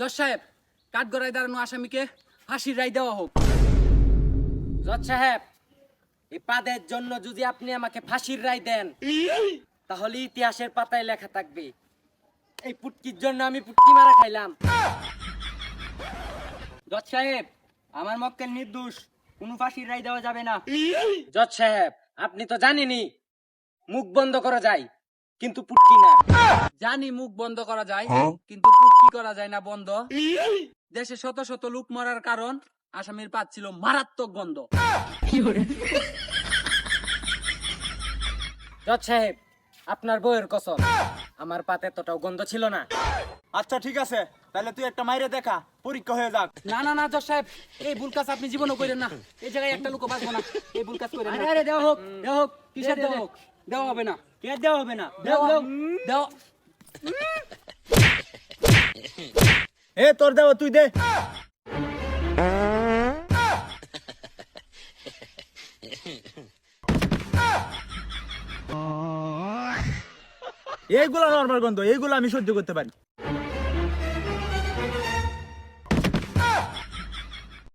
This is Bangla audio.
জজ সাহেব, কাঠগড়ায় দাঁড়ানো আসামিকে ফাঁসির রায় দেওয়া হোক। জজ সাহেব, এই পাদের জন্য যদি আপনি আমাকে ফাঁসির রায় দেন তাহলে ইতিহাসের পাতায় লেখা থাকবে এই পুটকির জন্য আমি পুটকি মারা খাইলাম। জজ সাহেব, আমার মক্কেল নির্দোষ, কোনো ফাঁসির রায় দেওয়া যাবে না। জজ সাহেব, আপনি তো জানেনই মুখ বন্ধ করা যায় কিন্তু পুটকি না। জানি মুখ বন্ধ করা যায়, কিন্তু পুটকি করা যায় না বন্ধ। দেশে শত শত লোক মরার কারণ আসামির পাত ছিল মারাত্মক গন্ধ। জজ সাহেব, আপনার বউয়ের কসম, আমার পাতে এতটাও গন্ধ ছিল না। আচ্ছা ঠিক আছে, তাহলে তুই একটা মাইরে দেখা, পরীক্ষা হয়ে যাক। না না না জজ সাহেব, এই ভুল কাজ আপনি জীবনও করেন না। এই জায়গায় একটা লোক বাঁচবো না, এই ভুল কাজ করেন না। আরে দেওয়া হোক, দেওয়া হোক। কিসের দেওয়া হোক? দেওয়া হবে না, কে দেওয়া হবে না? দেওয়া দেওয়া। এ তোর দেওয়া তুই দে। এইগুলা নরমাল গন্ধ, এইগুলো আমি সহ্য করতে পারি।